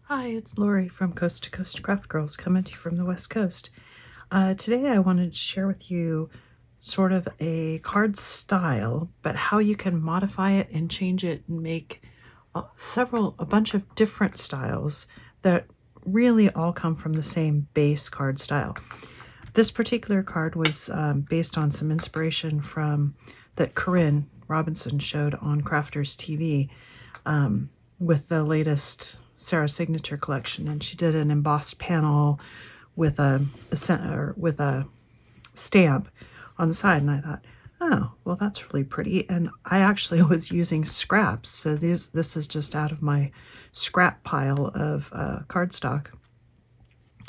Hi, it's Lori from Coast to Coast Craft Girls coming to you from the West Coast. Today I wanted to share with you sort of a card style, but how you can modify it and change it and make a bunch of different styles that really all come from the same base card style. This particular card was based on some inspiration from that Corinne Robinson showed on Crafters TV with the latest Sarah Signature collection, and she did an embossed panel with a stamp on the side, and I thought, oh, well, that's really pretty. And I actually was using scraps, so this is just out of my scrap pile of cardstock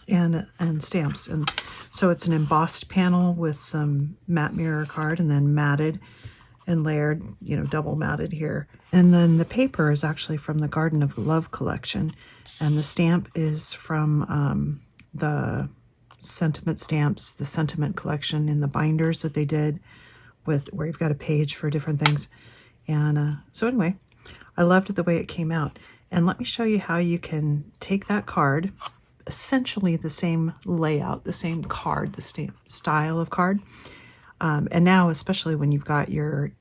and stamps. And so it's an embossed panel with some matte mirror card and then matted and layered, double matted here. And then the paper is actually from the Garden of Love collection, and the stamp is from the sentiment stamps, the sentiment collection in the binders that they did with where you've got a page for different things. And so anyway, I loved the way it came out. And let me show you how you can take that card, essentially the same layout, the same card, the same style of card. And now, especially when you've got your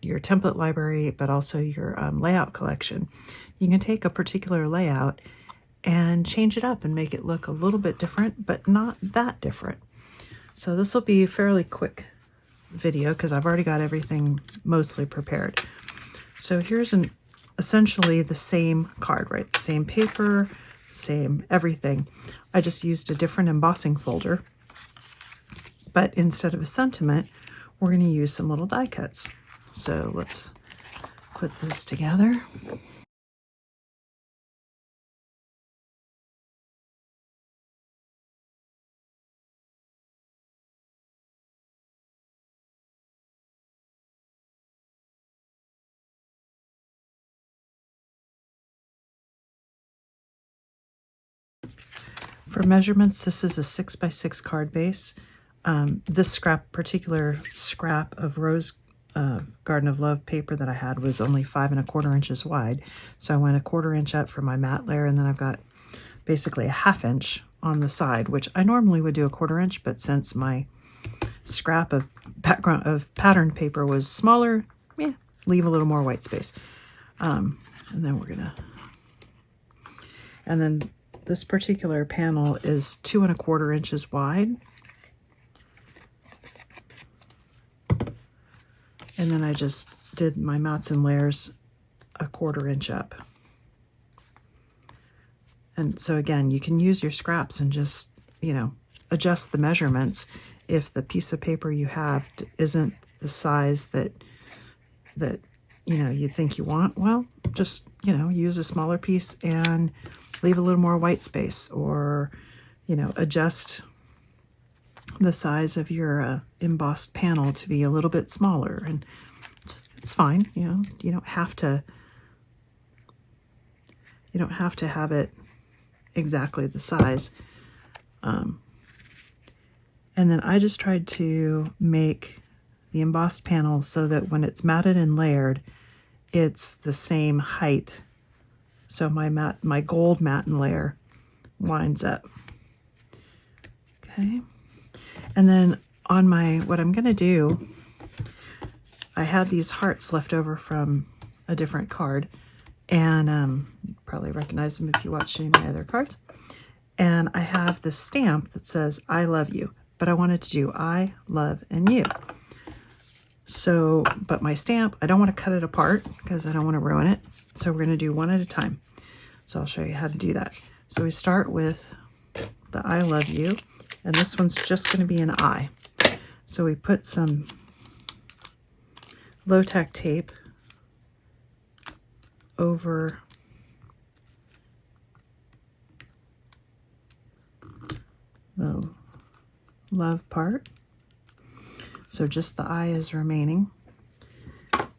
template library, but also your layout collection, you can take a particular layout and change it up and make it look a little bit different, but not that different. So this will be a fairly quick video because I've already got everything mostly prepared. So here's essentially the same card, right? Same paper, same everything. I just used a different embossing folder. But instead of a sentiment, we're going to use some little die cuts. So let's put this together. For measurements, this is a 6x6 card base. This particular scrap of rose Garden of Love paper that I had was only 5 1/4 inches wide. So I went a 1/4 inch up for my matte layer, and then I've got basically a 1/2 inch on the side, which I normally would do a 1/4 inch, but since my scrap of patterned paper was smaller, leave a little more white space. And then this particular panel is 2 1/4 inches wide. And then I just did my mats and layers a 1/4 inch up. And so again, you can use your scraps and just, adjust the measurements if the piece of paper you have isn't the size that you think you want. Well, just, use a smaller piece and leave a little more white space, or, adjust the size of your embossed panel to be a little bit smaller, and it's fine. You don't have to have it exactly the size. And then I just tried to make the embossed panel so that when it's matted and layered, it's the same height. So my gold matte and layer lines up. Okay. And then on what I'm going to do, I had these hearts left over from a different card, and you probably recognize them if you watch any of my other cards. And I have this stamp that says, I love you, but I wanted to do I, love, and you. So, but my stamp, I don't want to cut it apart because I don't want to ruin it. So we're going to do one at a time. So I'll show you how to do that. So we start with the I love you. And this one's just going to be an I. So we put some low-tack tape over the love part. So just the I is remaining.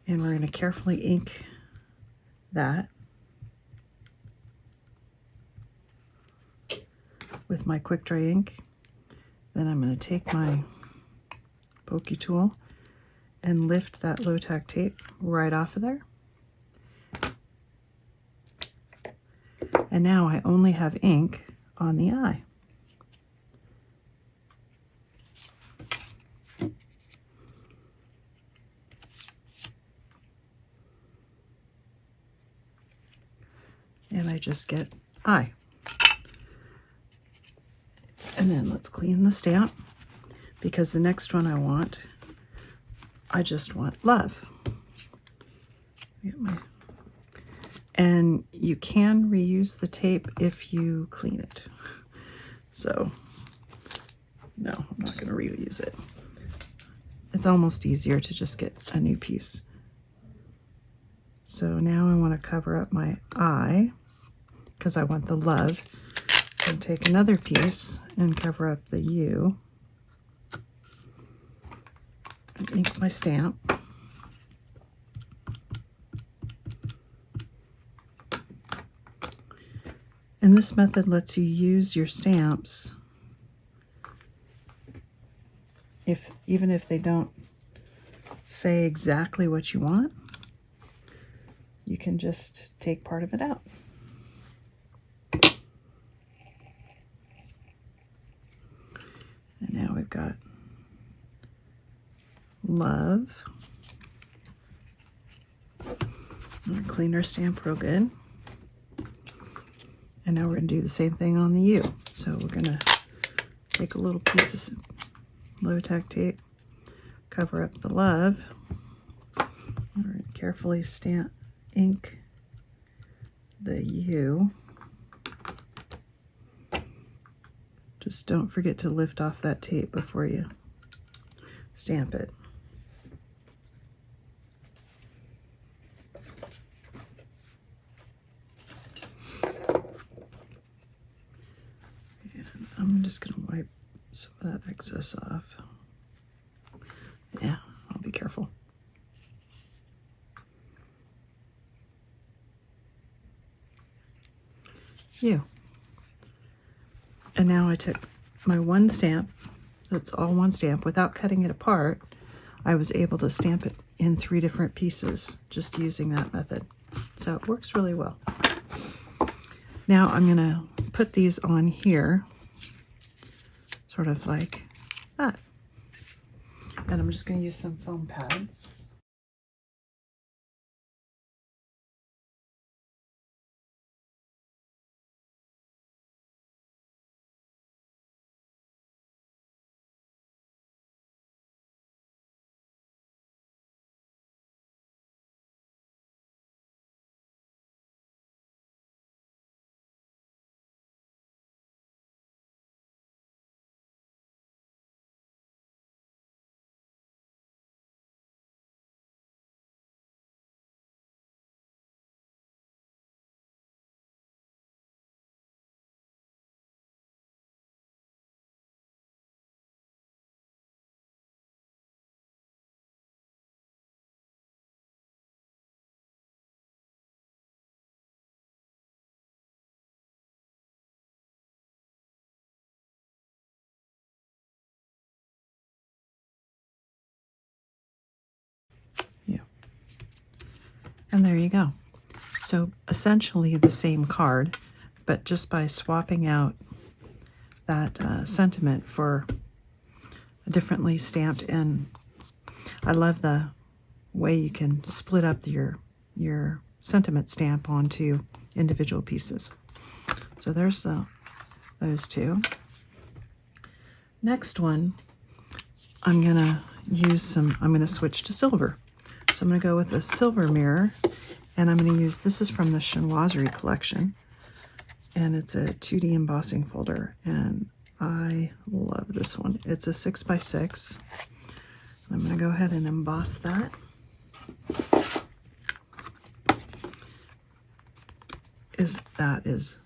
And we're going to carefully ink that with my quick dry ink. Then I'm going to take my pokey tool and lift that low-tack tape right off of there. And now I only have ink on the eye. And I just get eye. And then let's clean the stamp, because the next one I just want love. And you can reuse the tape if you clean it. So, no, I'm not going to reuse it. It's almost easier to just get a new piece. So now I want to cover up my eye, because I want the love. And take another piece and cover up the U. And ink my stamp. And this method lets you use your stamps even if they don't say exactly what you want. You can just take part of it out. And now we've got love. I'm going to clean our stamp real good. And now we're going to do the same thing on the U. So we're going to take a little piece of low-tack tape, cover up the love, and carefully ink the U. Just don't forget to lift off that tape before you stamp it. And I'm just going to wipe some of that excess off. Yeah, I'll be careful. U. And now I took my one stamp, that's all one stamp, without cutting it apart. I was able to stamp it in 3 different pieces just using that method. So it works really well. Now I'm going to put these on here, sort of like that. And I'm just going to use some foam pads. And there you go. So essentially the same card, but just by swapping out that sentiment for a differently stamped. And I love the way you can split up your sentiment stamp onto individual pieces. So there's those two. Next one, I'm gonna switch to silver. So I'm going to go with a silver mirror, and I'm going to use, this is from the Chinoiserie collection, and it's a 2D embossing folder, and I love this one. It's a 6x6. I'm going to go ahead and emboss that. That is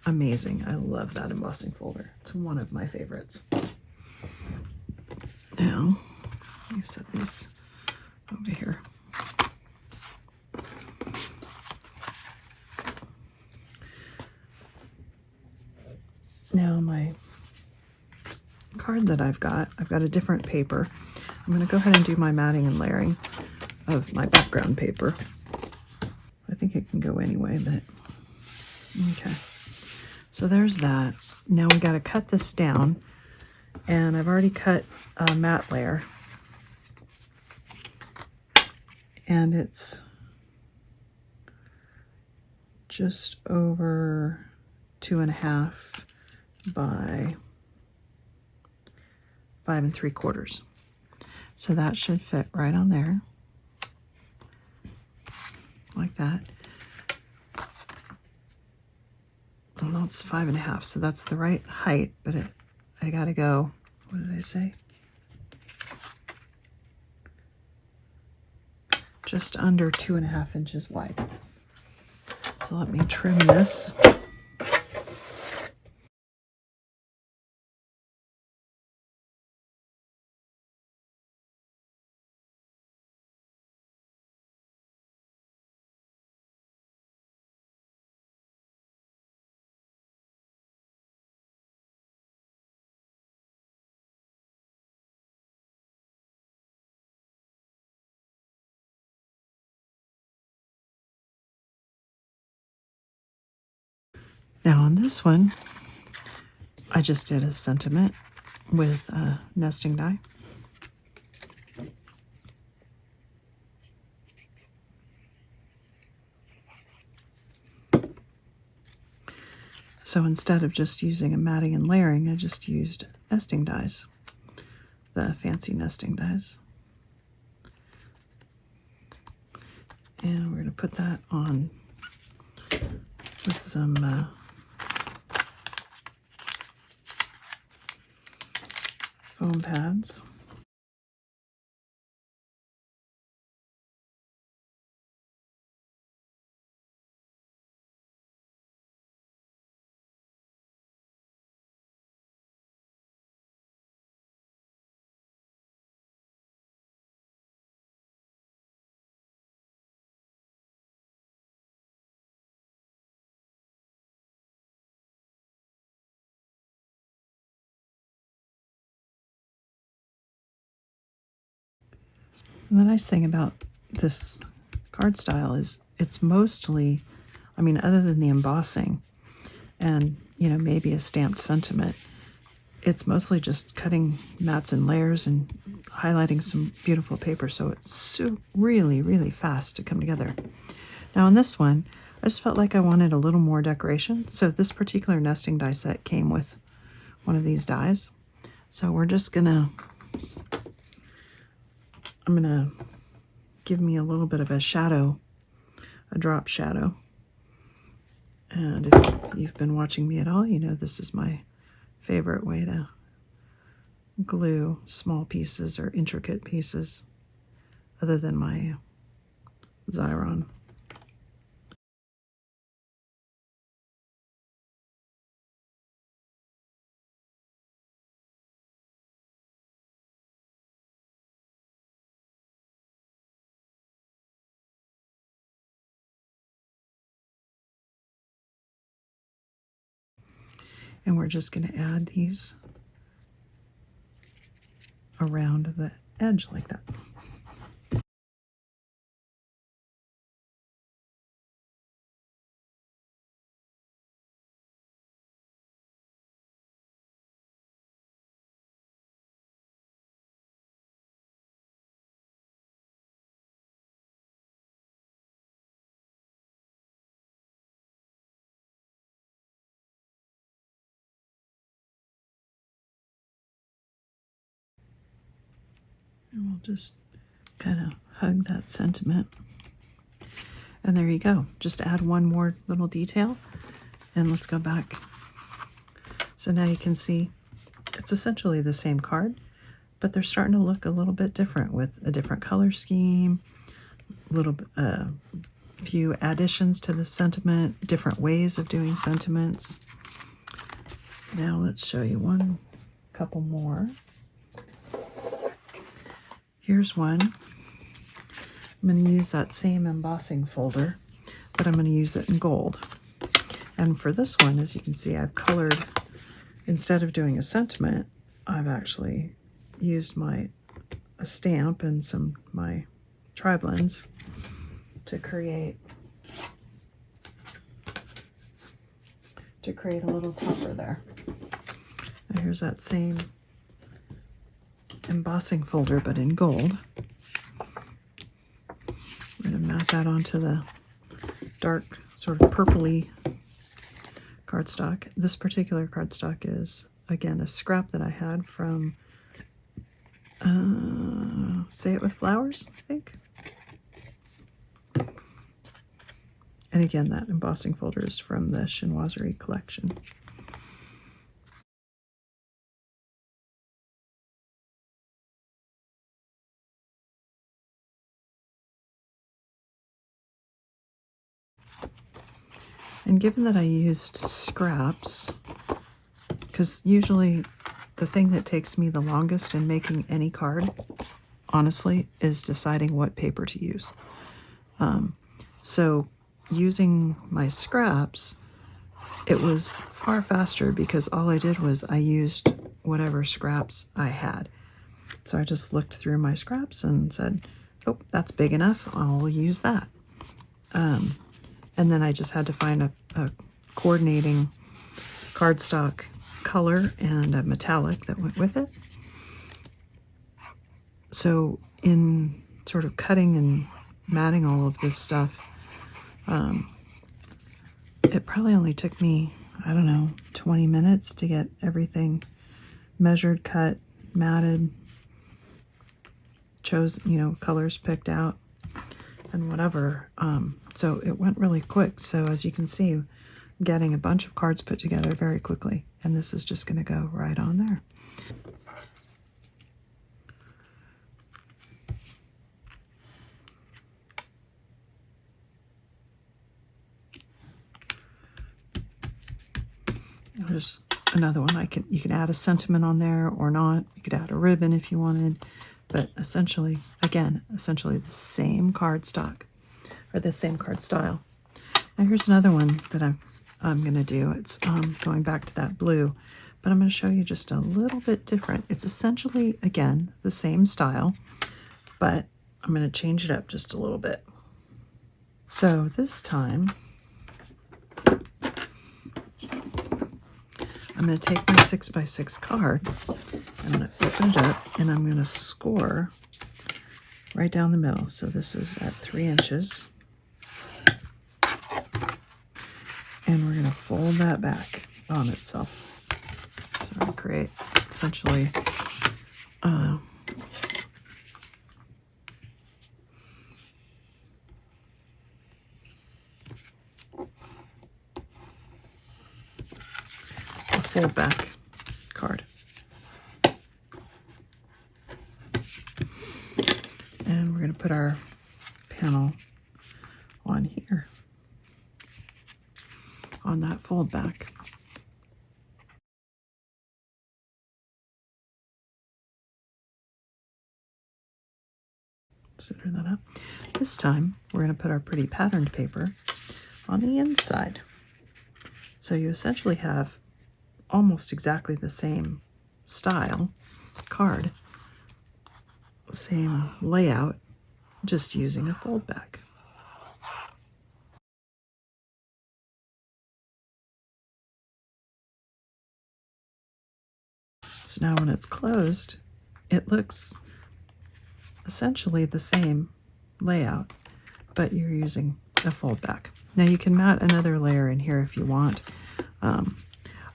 amazing. I love that embossing folder. It's one of my favorites. Now, let me set these over here. Now my card that I've got a different paper. I'm going to go ahead and do my matting and layering of my background paper. I think it can go anyway, but Okay, so there's that. Now we got to cut this down, and I've already cut a matte layer, and it's just over 2.5 by 5 3/4. So that should fit right on there, like that. Well, it's 5.5, so that's the right height, but I gotta go, what did I say? Just under 2.5 inches wide. So let me trim this. Now on this one, I just did a sentiment with a nesting die. So instead of just using a matting and layering, I just used nesting dies, the fancy nesting dies. And we're going to put that on with some foam pads. And the nice thing about this card style is it's mostly, I mean, other than the embossing and, you know, maybe a stamped sentiment, it's mostly just cutting mats and layers and highlighting some beautiful paper. So it's really, really fast to come together. Now on this one, I just felt like I wanted a little more decoration. So this particular nesting die set came with one of these dies. So we're just gonna, I'm gonna give me a little bit of a shadow, a drop shadow. And if you've been watching me at all, you know this is my favorite way to glue small pieces or intricate pieces other than my Xyron. And we're just going to add these around the edge like that. And we'll just kind of hug that sentiment. And there you go. Just add one more little detail. And let's go back. So now you can see it's essentially the same card, but they're starting to look a little bit different with a different color scheme, few additions to the sentiment, different ways of doing sentiments. Now let's show you couple more. Here's one. I'm going to use that same embossing folder, but I'm going to use it in gold. And for this one, as you can see, I've colored, instead of doing a sentiment, I've actually used a stamp and my tri-blends to create to create a little topper there. And here's that same embossing folder, but in gold. We're going to mat that onto the dark, sort of purpley cardstock. This particular cardstock is, again, a scrap that I had from Say It With Flowers, I think. And again, that embossing folder is from the Chinoiserie collection. And given that I used scraps, because usually the thing that takes me the longest in making any card, honestly, is deciding what paper to use. So using my scraps, it was far faster because all I did was I used whatever scraps I had. So I just looked through my scraps and said, oh, that's big enough, I'll use that. And then I just had to find a coordinating cardstock color and a metallic that went with it. So in sort of cutting and matting all of this stuff, it probably only took me, I don't know, 20 minutes to get everything measured, cut, matted, chose, colors picked out and whatever. So it went really quick. So as you can see, I'm getting a bunch of cards put together very quickly. And this is just going to go right on there. There's another one. You can add a sentiment on there or not. You could add a ribbon if you wanted. But essentially, again, the same cardstock or the same card style. Now here's another one that I'm going to do. It's going back to that blue, but I'm going to show you just a little bit different. It's essentially, again, the same style, but I'm going to change it up just a little bit. So this time, I'm going to take my 6x6 card, I'm going to open it up, and I'm going to score right down the middle. So this is at 3 inches. And we're going to fold that back on itself. So I create essentially a fold back card. And we're going to put our panel on here, on that fold back. Center that up. This time we're going to put our pretty patterned paper on the inside. So you essentially have almost exactly the same style card, same layout, just using a fold back. So now when it's closed, it looks essentially the same layout, but you're using a fold back. Now you can mat another layer in here if you want.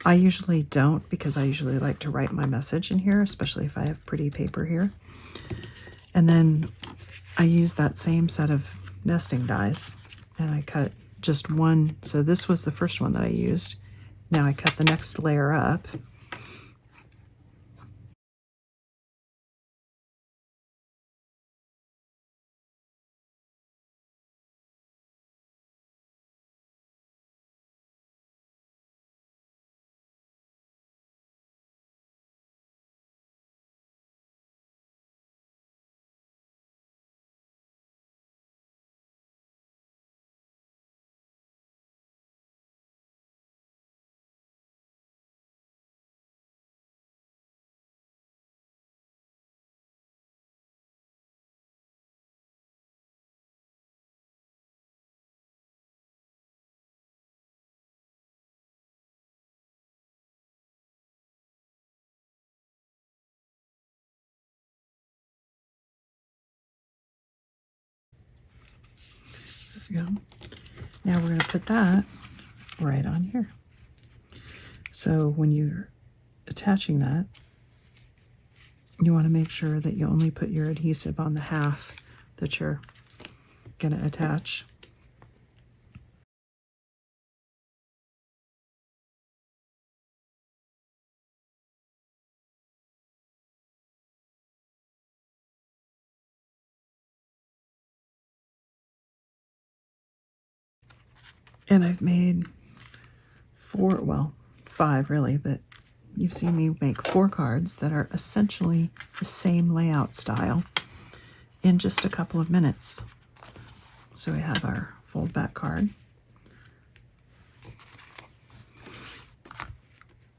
I usually don't, because I usually like to write my message in here, especially if I have pretty paper here. And then I use that same set of nesting dies, and I cut just one. So this was the first one that I used. Now I cut the next layer up. go. Now we're going to put that right on here. So when you're attaching that, you want to make sure that you only put your adhesive on the half that you're going to attach. And I've made 5 really, but you've seen me make 4 cards that are essentially the same layout style in just a couple of minutes. So we have our fold back card,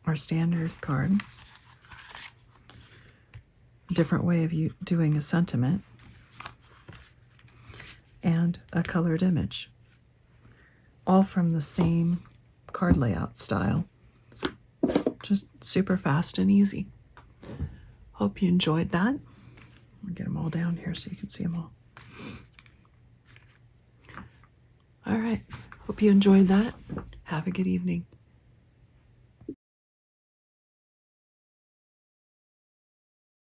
our standard card, different way of you doing a sentiment, and a colored image, all from the same card layout style. Just super fast and easy. Hope you enjoyed that. I'll get them all down here so you can see them all. All right. Hope you enjoyed that. Have a good evening.